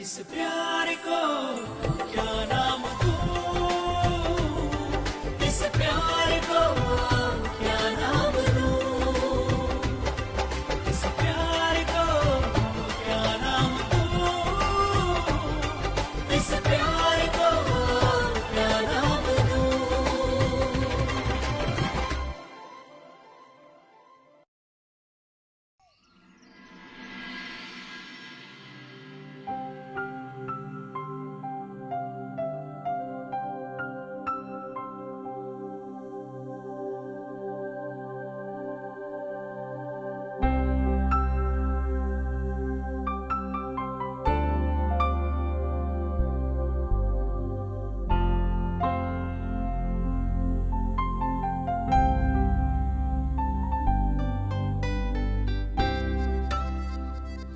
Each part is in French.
इस प्यार को क्या नाम दूं, इस प्यार को क्या नाम दूं, इस प्यार को क्या नाम दूं, इस प्यार को क्या नाम दूं।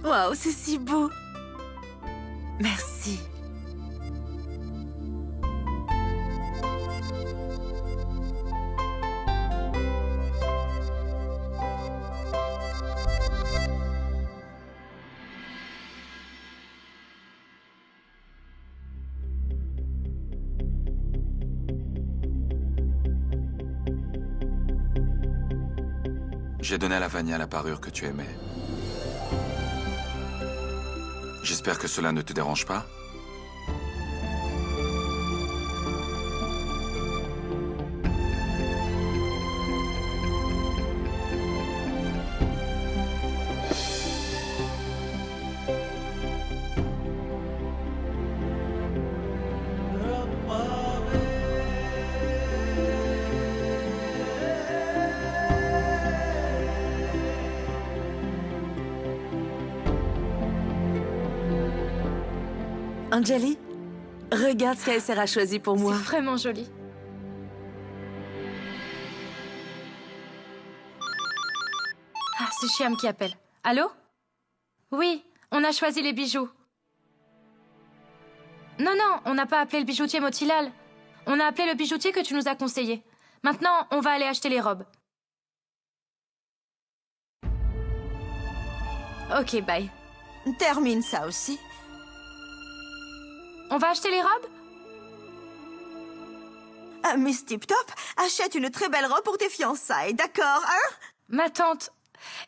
Waouh, c'est si beau. Merci. J'ai donné à Lavania la parure que tu aimais. J'espère que cela ne te dérange pas. Anjali, regarde ce qu'Aesser a choisi pour moi. C'est vraiment joli. Ah, c'est Chiam qui appelle. Allô? Oui, on a choisi les bijoux. Non, non, on n'a pas appelé le bijoutier Motilal. On a appelé le bijoutier que tu nous as conseillé. Maintenant, on va aller acheter les robes. Ok, bye. Termine ça aussi. On va acheter les robes? Miss Tip Top, achète une très belle robe pour tes fiançailles, d'accord, hein? Ma tante,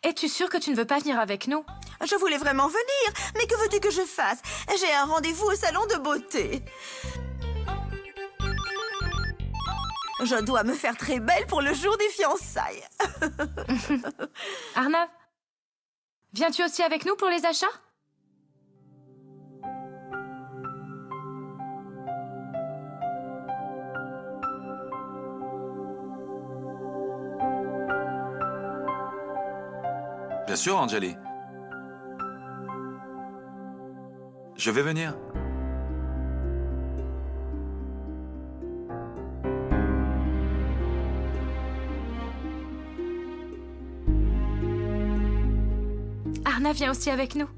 es-tu sûre que tu ne veux pas venir avec nous? Je voulais vraiment venir, mais que veux-tu que je fasse? J'ai un rendez-vous au salon de beauté. Je dois me faire très belle pour le jour des fiançailles. Arnav, viens-tu aussi avec nous pour les achats? Bien sûr, Anjali. Je vais venir. Arnav vient aussi avec nous.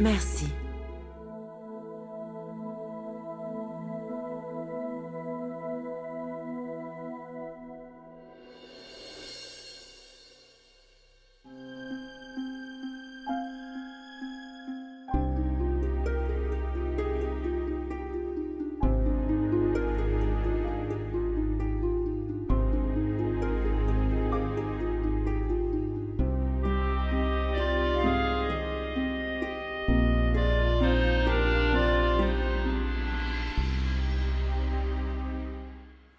Merci.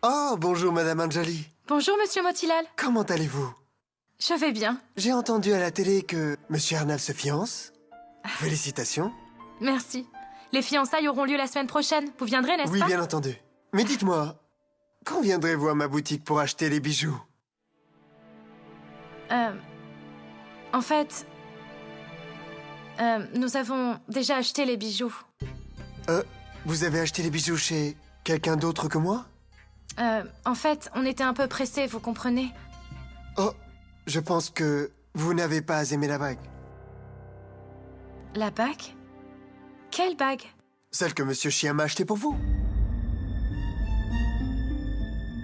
Oh, bonjour, Madame Anjali. Bonjour, Monsieur Motilal. Comment allez-vous? Je vais bien. J'ai entendu à la télé que Monsieur Arnav se fiance. Félicitations. Merci. Les fiançailles auront lieu la semaine prochaine. Vous viendrez, n'est-ce Oui, pas? bien entendu. Mais dites-moi, quand viendrez-vous à ma boutique pour acheter les bijoux? En fait... nous avons déjà acheté les bijoux. Vous avez acheté les bijoux chez quelqu'un d'autre que moi? En fait, on était un peu pressés, vous comprenez? Oh, je pense que vous n'avez pas aimé la bague. La bague? Quelle bague? Celle que Monsieur Chien m'a achetée pour vous.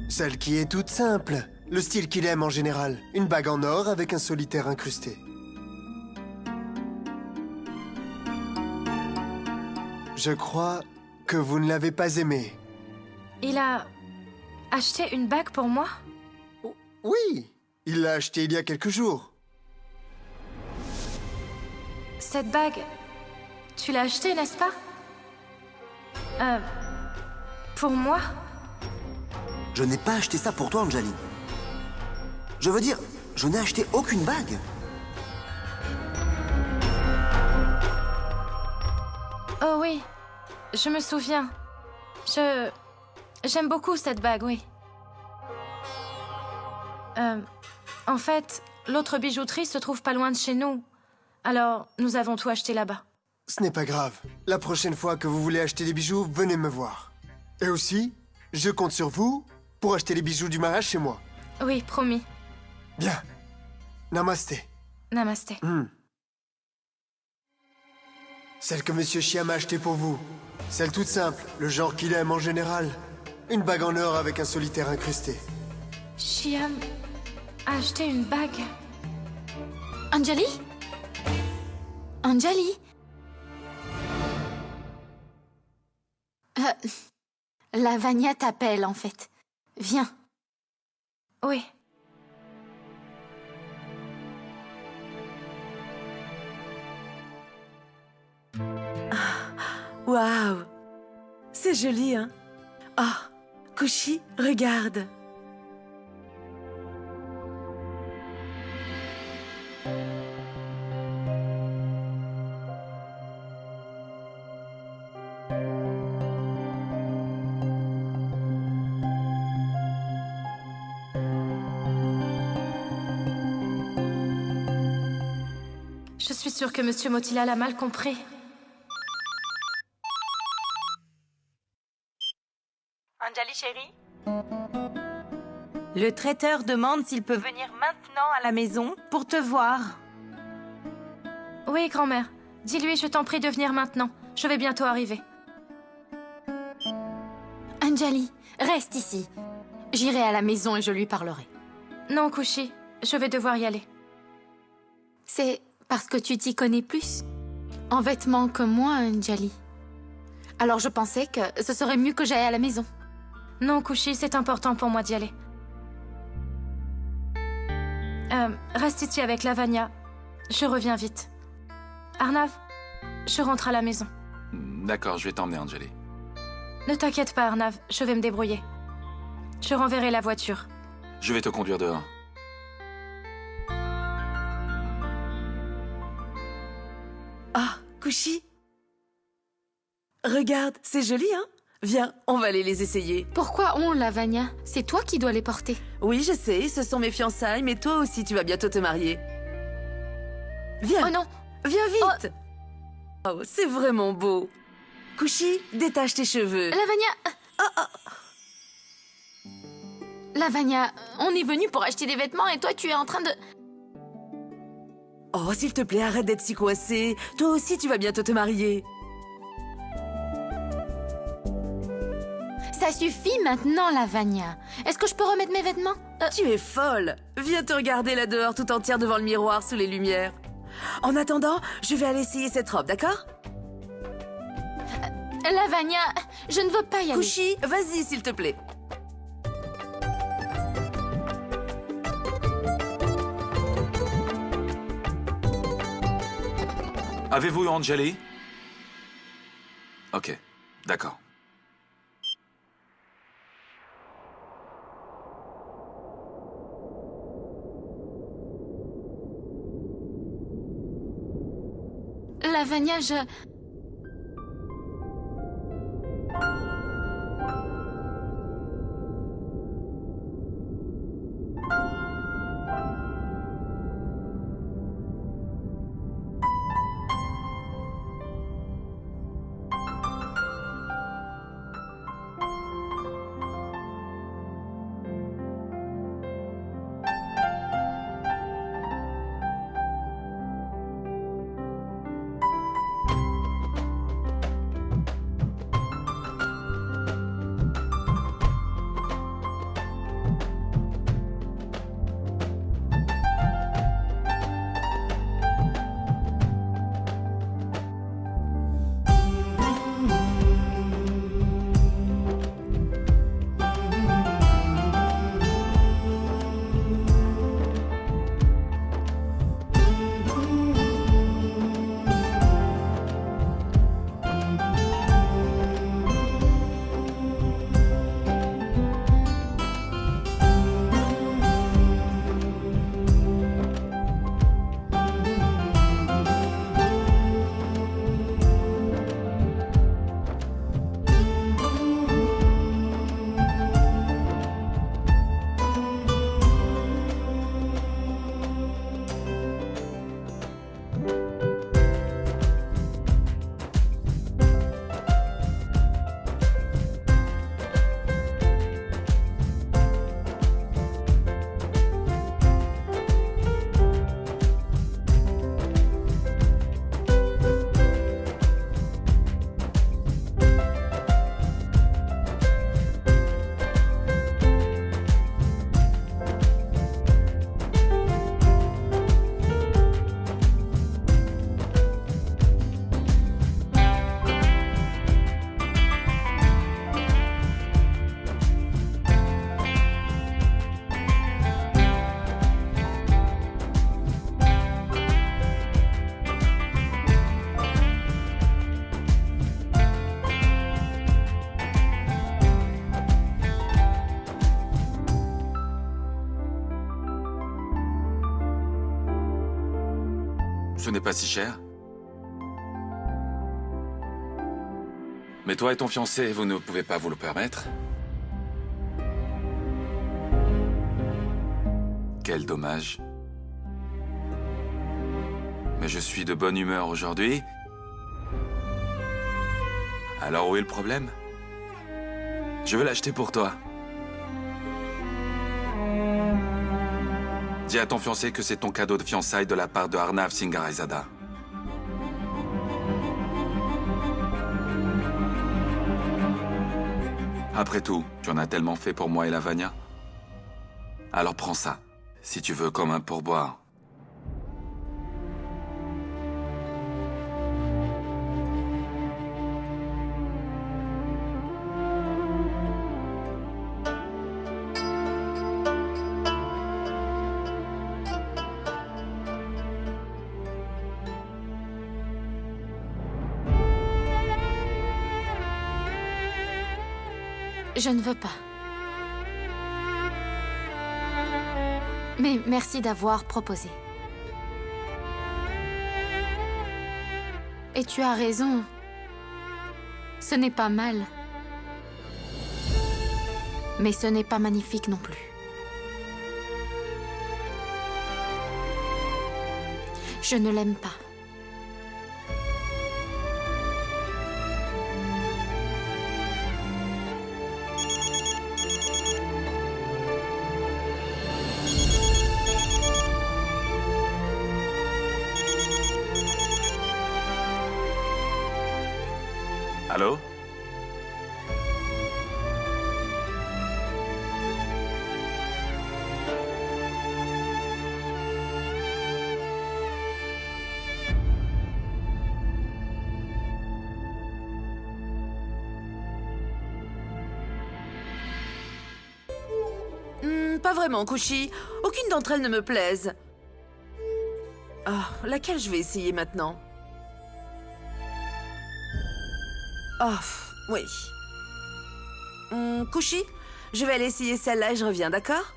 Celle qui est toute simple. Le style qu'il aime en général. Une bague en or avec un solitaire incrusté. Je crois que vous ne l'avez pas aimée. Il a acheté une bague pour moi? Oui, il l'a achetée il y a quelques jours. Cette bague, tu l'as achetée, n'est-ce pas? Pour moi? Je n'ai pas acheté ça pour toi, Anjali. Je veux dire, je n'ai acheté aucune bague. Oh oui, je me souviens. J'aime beaucoup cette bague, oui. En fait, l'autre bijouterie se trouve pas loin de chez nous. Alors, nous avons tout acheté là-bas. Ce n'est pas grave. La prochaine fois que vous voulez acheter des bijoux, venez me voir. Et aussi, je compte sur vous pour acheter les bijoux du mariage chez moi. Oui, promis. Bien. Namasté. Namasté. Celle que Monsieur Chien m'a achetée pour vous. Celle toute simple, le genre qu'il aime en général. Une bague en or avec un solitaire incrusté. Chiam a acheté une bague. Anjali? Anjali? Lavanya t'appelle, en fait. Viens. Oui. Waouh! C'est joli, hein? Oh, Kushi, regarde. Je suis sûre que Monsieur Motilal a mal compris. Anjali chérie? Le traiteur demande s'il peut venir maintenant à la maison pour te voir. Oui, grand-mère. Dis-lui, je t'en prie de venir maintenant. Je vais bientôt arriver. Anjali, reste ici. J'irai à la maison et je lui parlerai. Non, Kushi, je vais devoir y aller. C'est parce que tu t'y connais plus en vêtements que moi, Anjali. Alors je pensais que ce serait mieux que j'aille à la maison. Non, Kushi, c'est important pour moi d'y aller. Reste ici avec Lavanya. Je reviens vite. Arnav, je rentre à la maison. D'accord, je vais t'emmener, Anjali. Ne t'inquiète pas, Arnav, je vais me débrouiller. Je renverrai la voiture. Je vais te conduire dehors. Ah, Kushi. Regarde, c'est joli, hein? Viens, on va aller les essayer. Pourquoi on, Lavanya? C'est toi qui dois les porter. Oui, je sais, ce sont mes fiançailles, mais toi aussi, tu vas bientôt te marier. Viens. Oh non! Viens vite. Oh, c'est vraiment beau. Kushi, détache tes cheveux. Lavanya! Lavanya, on est venu pour acheter des vêtements et toi, tu es en train de... Oh, s'il te plaît, arrête d'être si coincée. Toi aussi, tu vas bientôt te marier. Ça suffit maintenant, Lavanya. Est-ce que je peux remettre mes vêtements? Tu es folle. Viens te regarder là dehors tout entière devant le miroir sous les lumières. En attendant, je vais aller essayer cette robe, d'accord? Lavanya, je ne veux pas y aller. Kushi, vas-y, s'il te plaît. Avez-vous eu Anjali? Ok, d'accord. Lavanya, Ce n'est pas si cher. Mais toi et ton fiancé, vous ne pouvez pas vous le permettre. Quel dommage. Mais je suis de bonne humeur aujourd'hui. Alors où est le problème? Je veux l'acheter pour toi. Dis à ton fiancé que c'est ton cadeau de fiançailles de la part de Arnav Singharazada. Après tout, tu en as tellement fait pour moi et Lavanya. Alors prends ça, si tu veux, comme un pourboire. Je ne veux pas. Mais merci d'avoir proposé. Et tu as raison. Ce n'est pas mal. Mais ce n'est pas magnifique non plus. Je ne l'aime pas. Allô? Pas vraiment, Kushi. Aucune d'entre elles ne me plaise. Ah, laquelle je vais essayer maintenant? Oh, oui. Kushi, je vais aller essayer celle-là et je reviens, d'accord?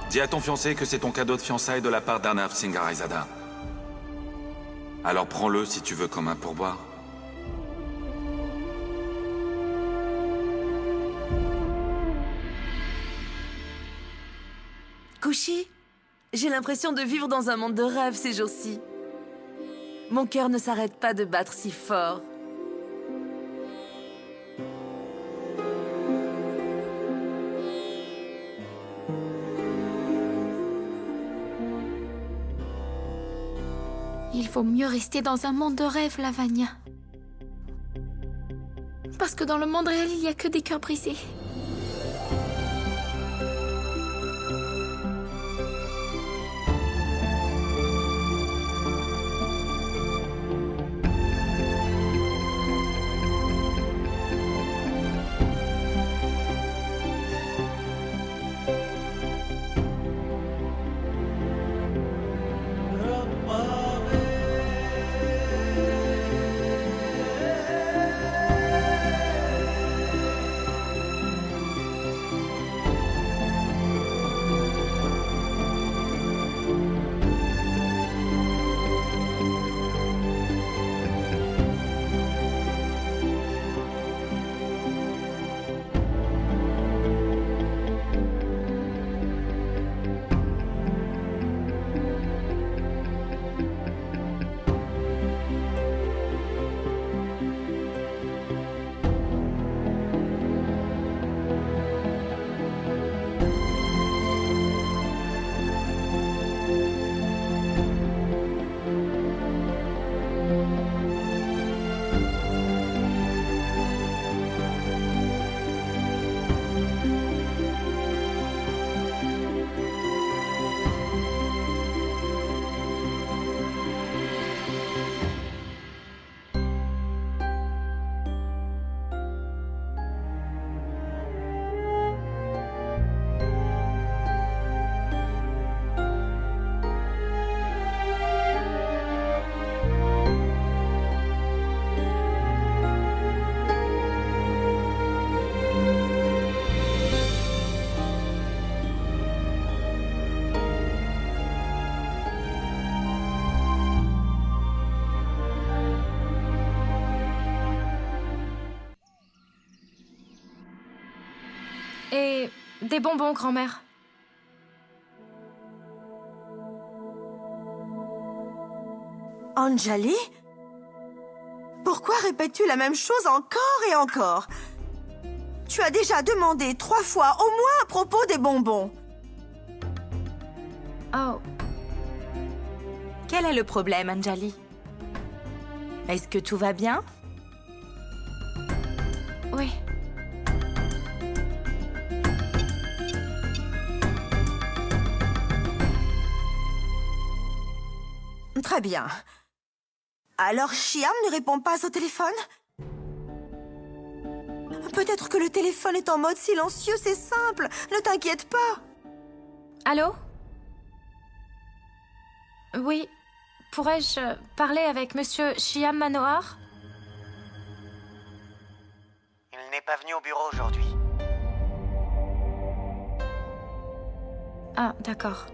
Dis à ton fiancé que c'est ton cadeau de fiançailles de la part d'Arnav Singharazada. Alors prends-le si tu veux comme un pourboire. Kushi, j'ai l'impression de vivre dans un monde de rêve ces jours-ci. Mon cœur ne s'arrête pas de battre si fort. Il vaut mieux rester dans un monde de rêve, Lavanya. Parce que dans le monde réel, il n'y a que des cœurs brisés. Et des bonbons, grand-mère. Anjali? Pourquoi répètes-tu la même chose encore et encore? Tu as déjà demandé 3 fois au moins à propos des bonbons. Oh, Quel est le problème, Anjali? Est-ce que tout va bien? oui. Très bien. Alors Shyam ne répond pas au téléphone? Peut-être que le téléphone est en mode silencieux, c'est simple. Ne t'inquiète pas. Allô? Oui. Pourrais-je parler avec Monsieur Shyam Manohar? Il n'est pas venu au bureau aujourd'hui. Ah, d'accord.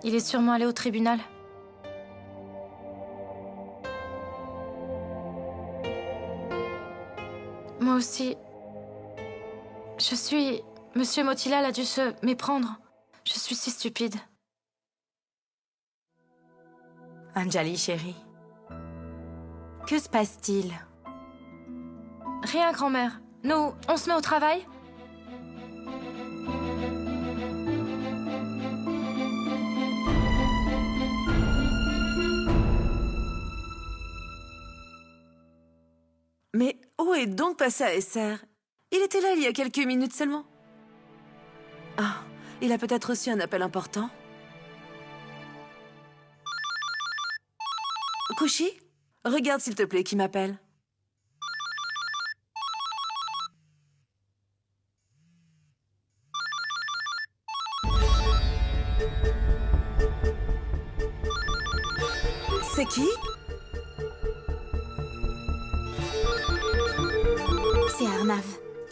Il est sûrement allé au tribunal. Moi aussi. Monsieur Motilal a dû se méprendre. Je suis si stupide. Anjali, chérie. Que se passe-t-il? Rien, grand-mère. Nous, on se met au travail? Mais où est donc passé ASR? Il était là il y a quelques minutes seulement. Ah, il a peut-être reçu un appel important. Kushi, regarde s'il te plaît qui m'appelle. C'est qui? C'est Arnav.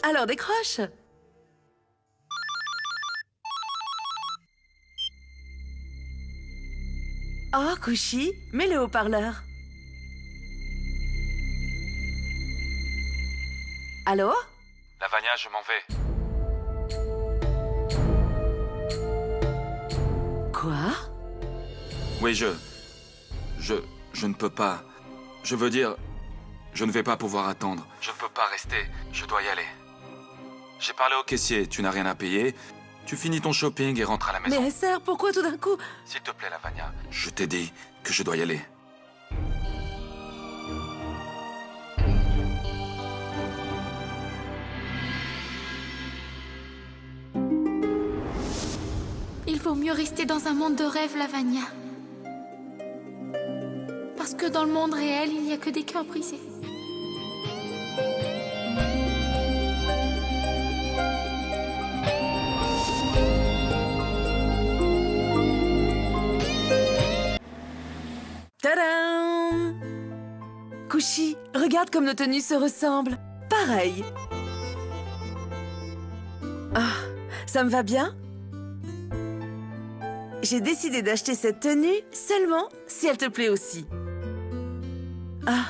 Alors décroche. Oh, Kushi, mets le haut-parleur. Allô? Lavanya, je m'en vais. Quoi? Oui, je ne peux pas. Je veux dire, je ne vais pas pouvoir attendre. Je ne peux pas rester. Je dois y aller. J'ai parlé au caissier. Tu n'as rien à payer. Tu finis ton shopping et rentres à la maison. Mais SR, pourquoi tout d'un coup? S'il te plaît, Lavanya. Je t'ai dit que je dois y aller. Il vaut mieux rester dans un monde de rêve, Lavanya. Parce que dans le monde réel, il n'y a que des cœurs brisés. Tadam! Kushi, regarde comme nos tenues se ressemblent. Pareil. Ah, ça me va bien? J'ai décidé d'acheter cette tenue seulement si elle te plaît aussi. Ah,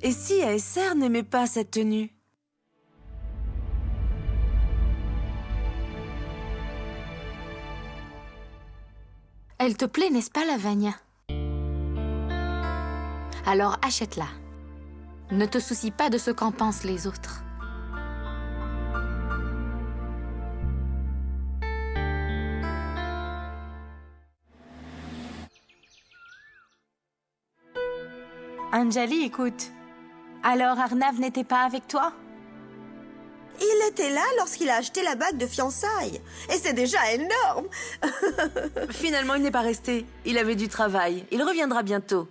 et si ASR n'aimait pas cette tenue? Elle te plaît, n'est-ce pas, Lavanya? Alors achète-la. Ne te soucie pas de ce qu'en pensent les autres. Anjali, écoute. Alors Arnav n'était pas avec toi? Il était là lorsqu'il a acheté la bague de fiançailles. Et c'est déjà énorme. Finalement, il n'est pas resté. Il avait du travail. Il reviendra bientôt.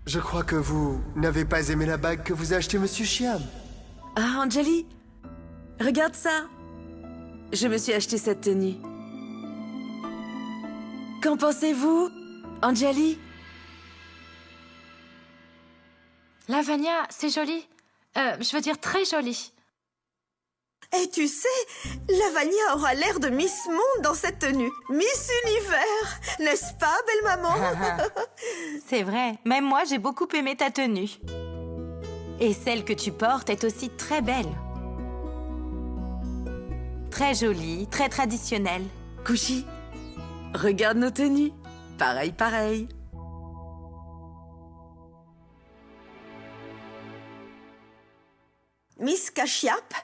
Je crois que vous n'avez pas aimé la bague que vous a achetée Monsieur Shyam. Ah, Anjali, regarde ça. Je me suis acheté cette tenue. Qu'en pensez-vous, Anjali? Lavanya, c'est joli. Je veux dire très joli. Et tu sais, Lavanya aura l'air de Miss Monde dans cette tenue. Miss Univers, n'est-ce pas, belle maman? C'est vrai. Même moi, j'ai beaucoup aimé ta tenue. Et celle que tu portes est aussi très belle. Très jolie, très traditionnelle. Kushi, regarde nos tenues. Pareil, pareil. Miss Kashyap,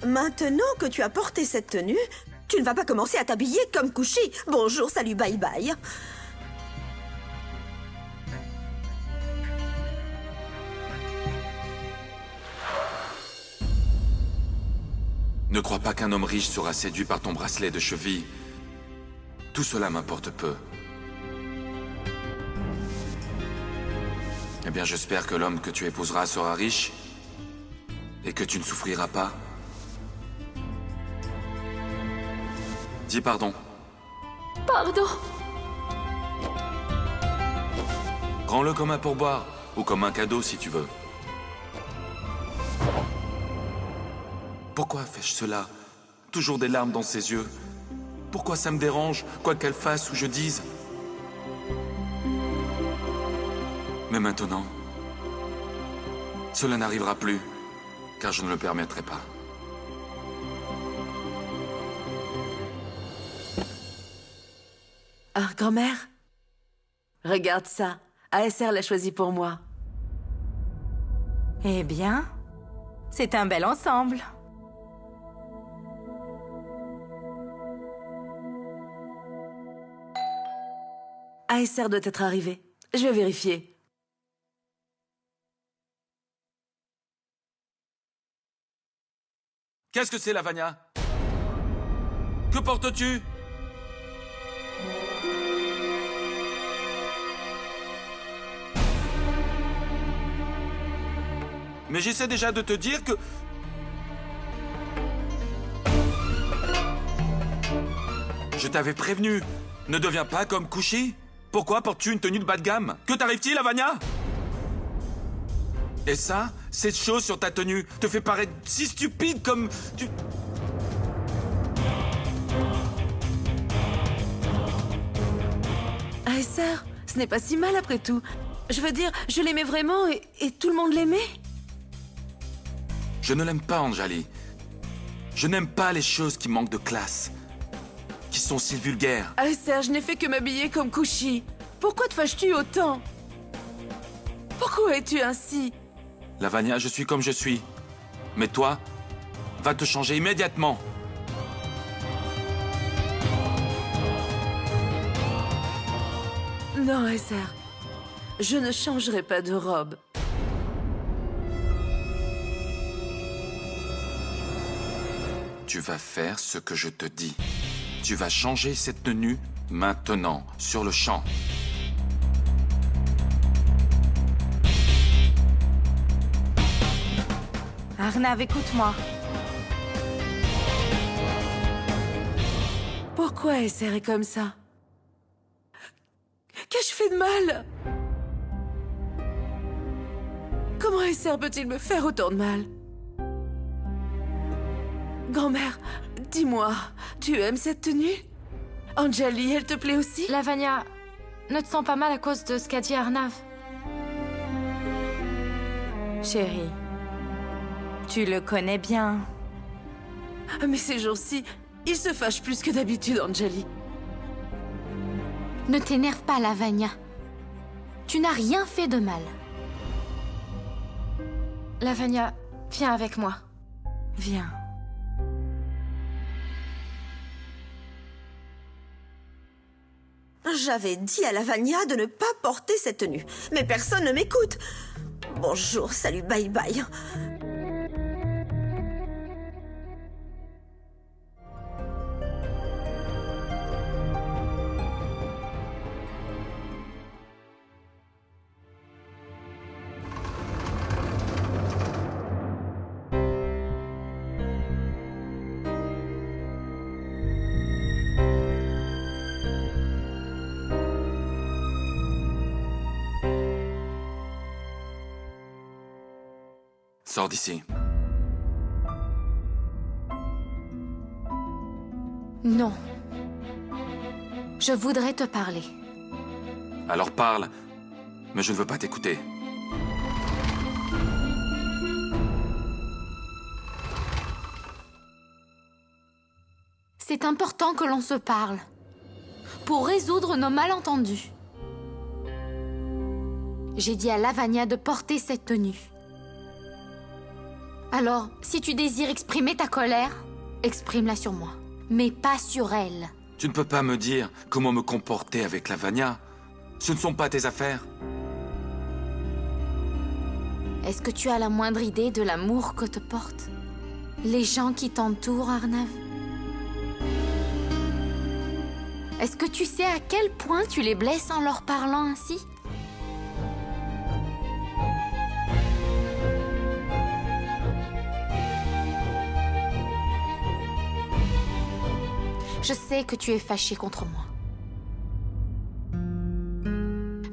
maintenant que tu as porté cette tenue, tu ne vas pas commencer à t'habiller comme Kushi. Bonjour, salut, bye bye. Ne crois pas qu'un homme riche sera séduit par ton bracelet de cheville. Tout cela m'importe peu. Eh bien, j'espère que l'homme que tu épouseras sera riche et que tu ne souffriras pas. Dis pardon. Pardon. Prends-le comme un pourboire ou comme un cadeau si tu veux. Pourquoi fais-je cela? Toujours des larmes dans ses yeux. Pourquoi ça me dérange, quoi qu'elle fasse ou je dise? Mais maintenant, cela n'arrivera plus, car je ne le permettrai pas. Ah, grand-mère, regarde ça. ASR l'a choisi pour moi. Eh bien, c'est un bel ensemble. ASR doit être arrivé. Je vais vérifier. Qu'est-ce que c'est, Lavagna? Que portes-tu? Mais j'essaie déjà de te dire que... Je t'avais prévenu. Ne deviens pas comme Kushi. Pourquoi portes-tu une tenue de bas de gamme? Que t'arrive-t-il, Lavagna? Et ça, cette chose sur ta tenue te fait paraître si stupide comme... ASR, ce n'est pas si mal après tout. Je veux dire, je l'aimais vraiment et tout le monde l'aimait. Je ne l'aime pas, Anjali. Je n'aime pas les choses qui manquent de classe, qui sont si vulgaires. ASR, je n'ai fait que m'habiller comme Kushi. Pourquoi te fâches-tu autant? Pourquoi es-tu ainsi? Lavagna, je suis comme je suis. Mais toi, va te changer immédiatement. Non, ASR. Je ne changerai pas de robe. Tu vas faire ce que je te dis. Tu vas changer cette tenue maintenant, sur le champ. Arnav, écoute-moi. Pourquoi ASR est comme ça? Qu'ai-je fait de mal? Comment ASR peut-il me faire autant de mal? Grand-mère, dis-moi, tu aimes cette tenue? Anjali, elle te plaît aussi? Lavagna, ne te sens pas mal à cause de ce qu'a dit Arnav? Chérie, tu le connais bien. Mais ces jours-ci, il se fâche plus que d'habitude, Anjali. Ne t'énerve pas, Lavagna. Tu n'as rien fait de mal. Lavagna, viens avec moi. Viens. J'avais dit à Lavagna de ne pas porter cette tenue, mais personne ne m'écoute. Bonjour, salut, bye bye. Sors d'ici. Non. Je voudrais te parler. Alors parle, mais je ne veux pas t'écouter. C'est important que l'on se parle. Pour résoudre nos malentendus. J'ai dit à Lavagna de porter cette tenue. Alors, si tu désires exprimer ta colère, exprime-la sur moi. Mais pas sur elle. Tu ne peux pas me dire comment me comporter avec Lavagna. Ce ne sont pas tes affaires. Est-ce que tu as la moindre idée de l'amour que te portent les gens qui t'entourent, Arnav? Est-ce que tu sais à quel point tu les blesses en leur parlant ainsi? Je sais que tu es fâché contre moi.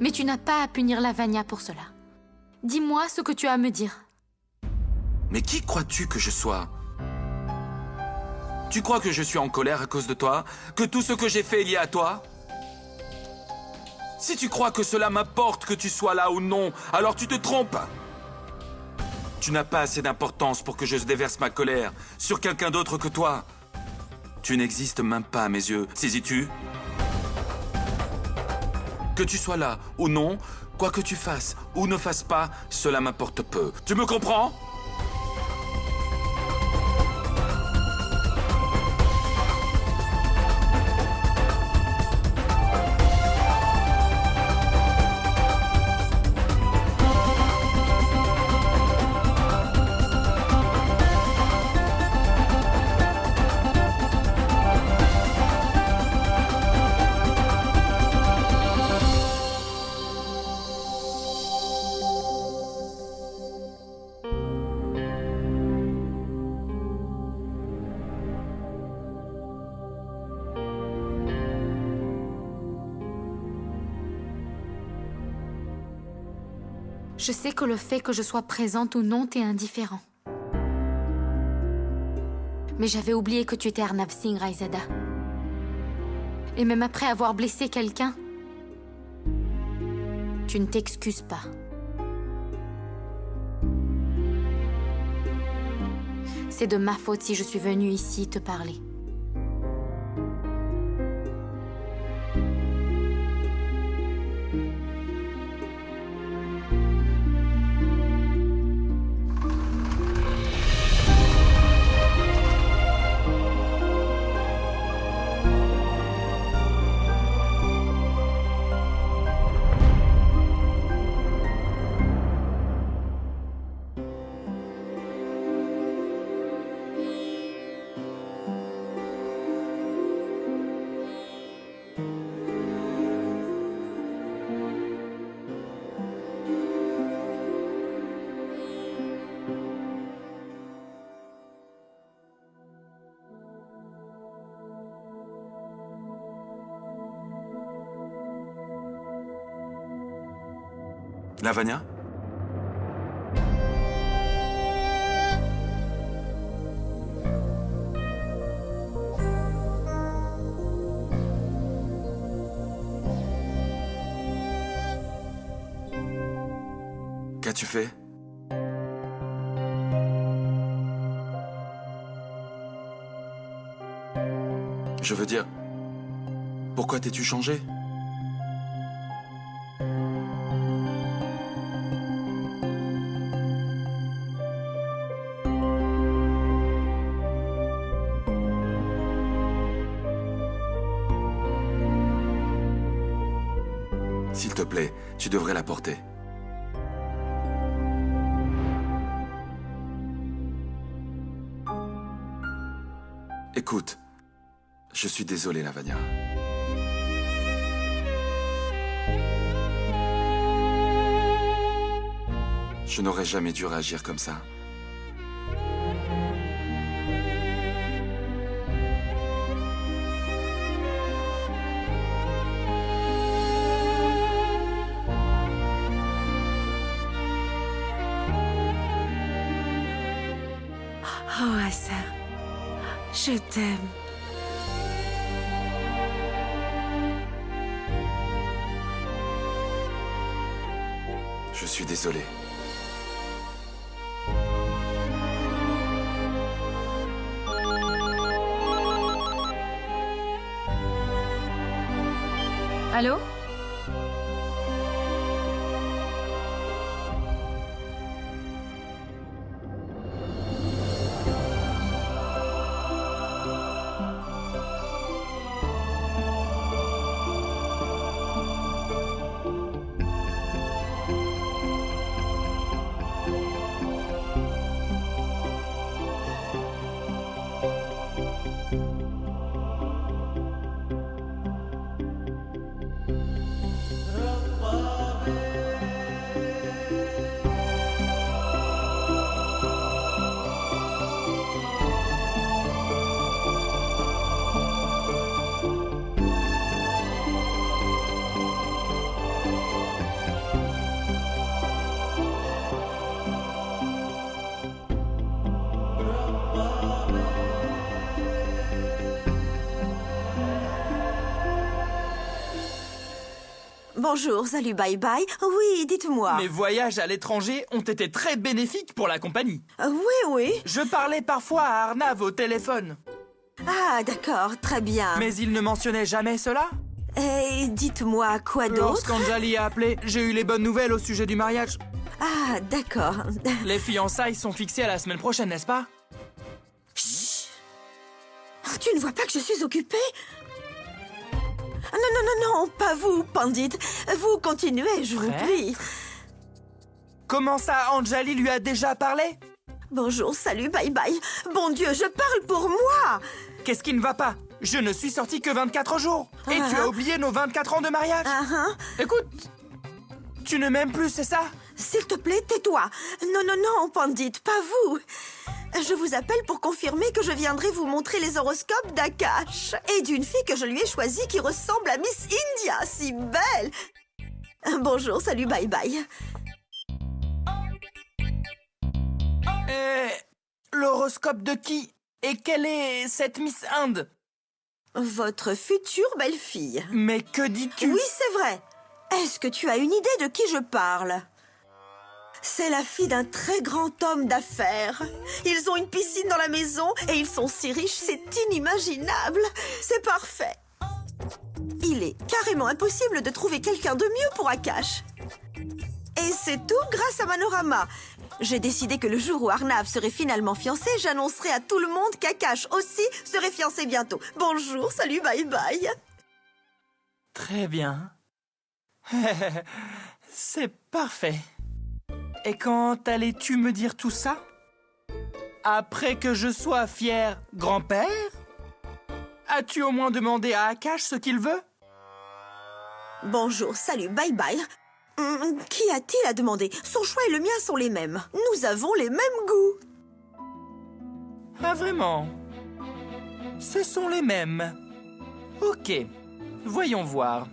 Mais tu n'as pas à punir Lavagna pour cela. Dis-moi ce que tu as à me dire. Mais qui crois-tu que je sois? Tu crois que je suis en colère à cause de toi? Que tout ce que j'ai fait est lié à toi? Si tu crois que cela m'importe que tu sois là ou non, alors tu te trompes. Tu n'as pas assez d'importance pour que je déverse ma colère sur quelqu'un d'autre que toi. Tu n'existes même pas à mes yeux, saisis-tu? Que tu sois là ou non, quoi que tu fasses ou ne fasses pas, cela m'importe peu. Tu me comprends? Je sais que le fait que je sois présente ou non t'est indifférent. Mais j'avais oublié que tu étais Arnav Singh, Raizada. Et même après avoir blessé quelqu'un, tu ne t'excuses pas. C'est de ma faute si je suis venue ici te parler. Lavagna? Qu'as-tu fait? Je veux dire, pourquoi t'es-tu changé? S'il te plaît, tu devrais la porter. Écoute, je suis désolé, Lavagna. Je n'aurais jamais dû réagir comme ça. Oh, Acer, je t'aime. Je suis désolé. Allô? Bonjour, salut, bye bye. Oui, dites-moi. Mes voyages à l'étranger ont été très bénéfiques pour la compagnie. Oui. Je parlais parfois à Arnav au téléphone. Ah, d'accord, très bien. Mais il ne mentionnait jamais cela. Et dites-moi, quoi d'autre? Lorsqu'Anjali a appelé, j'ai eu les bonnes nouvelles au sujet du mariage. Ah, d'accord. Les fiançailles sont fixées à la semaine prochaine, n'est-ce pas? Chut. Tu ne vois pas que je suis occupée? Non, pas vous, Pandit. Vous continuez, je vous prie. Comment ça, Anjali lui a déjà parlé? Bonjour, salut, bye bye. Bon Dieu, je parle pour moi. Qu'est-ce qui ne va pas? Je ne suis sortie que 24 jours. Et tu as oublié nos 24 ans de mariage. Écoute, tu ne m'aimes plus, c'est ça? S'il te plaît, tais-toi. Non, Pandit, pas vous. Je vous appelle pour confirmer que je viendrai vous montrer les horoscopes d'Akash et d'une fille que je lui ai choisie qui ressemble à Miss India, si belle. Bonjour, salut, bye bye. L'horoscope de qui? Et quelle est cette Miss Inde? Votre future belle-fille. Mais que dis-tu? Oui, c'est vrai. Est-ce que tu as une idée de qui je parle? C'est la fille d'un très grand homme d'affaires. Ils ont une piscine dans la maison et ils sont si riches, c'est inimaginable. C'est parfait. Il est carrément impossible de trouver quelqu'un de mieux pour Akash. Et c'est tout grâce à Manorama. J'ai décidé que le jour où Arnav serait finalement fiancé, j'annoncerai à tout le monde qu'Akash aussi serait fiancé bientôt. Bonjour, salut, bye bye. Très bien. C'est parfait. Et quand allais-tu me dire tout ça? Après que je sois fier grand-père? As-tu au moins demandé à Akash ce qu'il veut? Bonjour, salut, bye bye. Qui a-t-il à demander? Son choix et le mien sont les mêmes. Nous avons les mêmes goûts. Ah, vraiment? Ce sont les mêmes. Ok, voyons voir.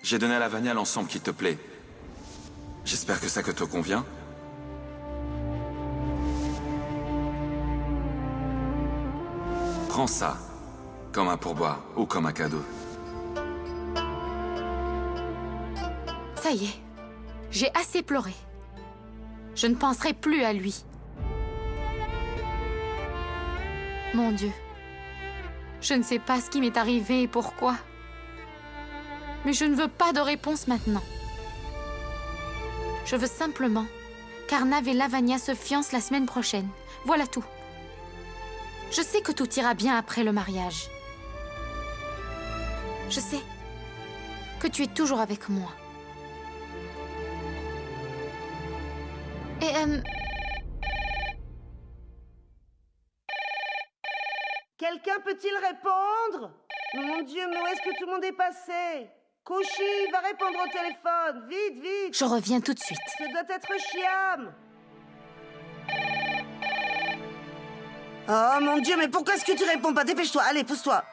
J'ai donné à Lavanya l'ensemble qui te plaît. J'espère que ça te convient. Prends ça, comme un pourboire ou comme un cadeau. Ça y est, j'ai assez pleuré. Je ne penserai plus à lui. Mon Dieu, je ne sais pas ce qui m'est arrivé et pourquoi. Mais je ne veux pas de réponse maintenant. Je veux simplement qu'Arnav et Lavanya se fiancent la semaine prochaine. Voilà tout. Je sais que tout ira bien après le mariage. Je sais que tu es toujours avec moi. Et Quelqu'un peut-il répondre? Mon Dieu, mais où est-ce que tout le monde est passé? Koshi, va répondre au téléphone. Vite, vite. je reviens tout de suite. Ce doit être Chiam. Oh mon Dieu, mais pourquoi est-ce que tu réponds pas? Dépêche-toi, allez, pousse-toi.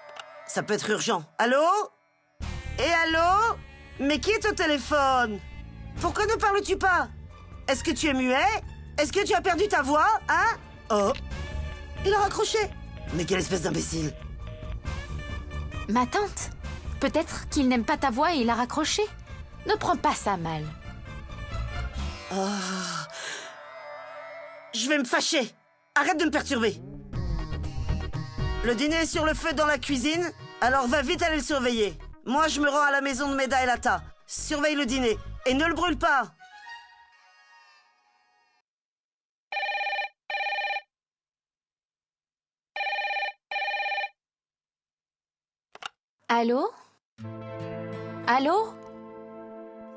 Ça peut être urgent. Allô? Et allô? Mais qui est au téléphone? Pourquoi ne parles-tu pas? Est-ce que tu es muet? Est-ce que tu as perdu ta voix? Hein? Oh, il a raccroché. Mais quelle espèce d'imbécile. Ma tante, peut-être qu'il n'aime pas ta voix et il a raccroché. Ne prends pas ça mal. Je vais me fâcher. Arrête de me perturber. Le dîner est sur le feu dans la cuisine, alors va vite aller le surveiller. Moi, je me rends à la maison de Meda et Lata. Surveille le dîner et ne le brûle pas. Allô? Allô?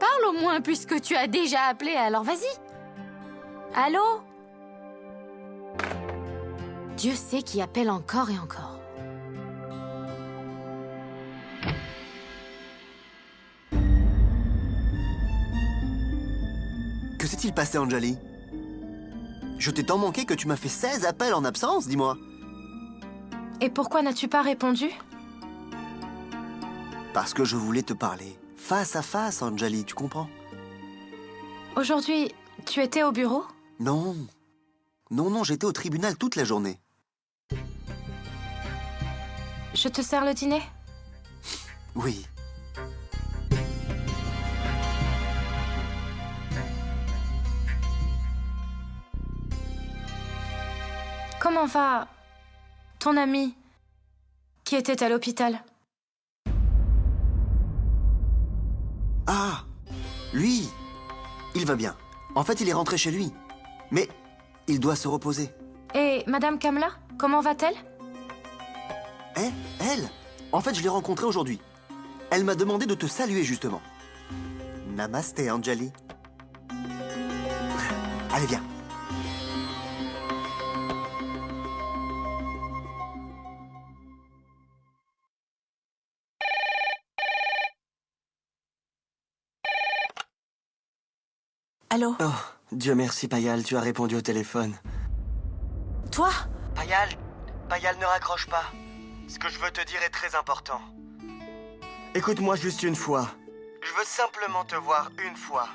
Parle au moins puisque tu as déjà appelé, alors vas-y. Allô? Dieu sait qui appelle encore et encore. Que s'est-il passé, Anjali? Je t'ai tant manqué que tu m'as fait 16 appels en absence, dis-moi. Et pourquoi n'as-tu pas répondu? Parce que je voulais te parler. Face à face, Anjali, tu comprends? Aujourd'hui, tu étais au bureau? Non. Non, j'étais au tribunal toute la journée. Je te sers le dîner? Oui. Comment va ton ami qui était à l'hôpital? Ah, lui, il va bien. En fait, il est rentré chez lui. Mais il doit se reposer. Et Madame Kamla, comment va-t-elle? Elle? En fait, je l'ai rencontrée aujourd'hui. Elle m'a demandé de te saluer, justement. Namasté, Anjali. Allez, viens. Allô? Oh, Dieu merci, Payal, tu as répondu au téléphone. Toi? Payal, ne raccroche pas. Ce que je veux te dire est très important. Écoute-moi juste une fois. Je veux simplement te voir une fois.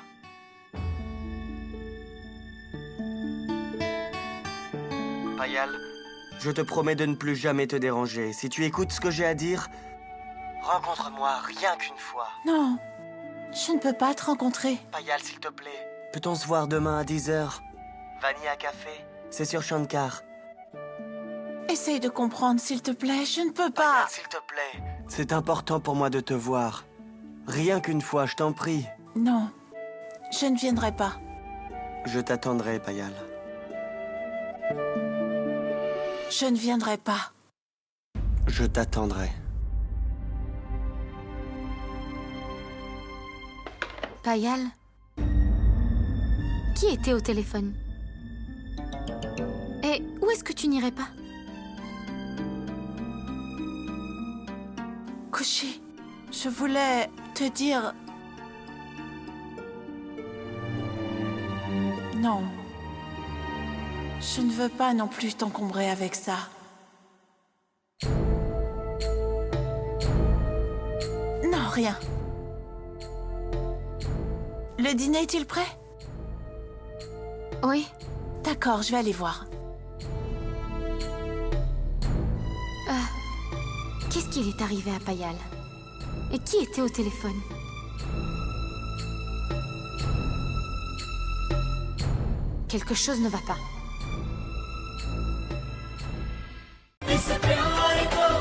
Payal, je te promets de ne plus jamais te déranger. Si tu écoutes ce que j'ai à dire, rencontre-moi rien qu'une fois. Non, je ne peux pas te rencontrer. Payal, s'il te plaît. Peut-on se voir demain à 10h? Vanilla Café, c'est sur Shankar. Essaye de comprendre, s'il te plaît, je ne peux pas. Payal, s'il te plaît. C'est important pour moi de te voir. Rien qu'une fois, je t'en prie. Non, je ne viendrai pas. Je t'attendrai, Payal. Je ne viendrai pas. Je t'attendrai. Payal? Qui était au téléphone? Et où est-ce que tu n'irais pas? Kushi, je voulais te dire... Non. Je ne veux pas non plus t'encombrer avec ça. Non, rien. Le dîner est-il prêt? Oui. D'accord, je vais aller voir. Qu'est-ce qu'il est arrivé à Payal? Et qui était au téléphone? Quelque chose ne va pas. इस प्यार को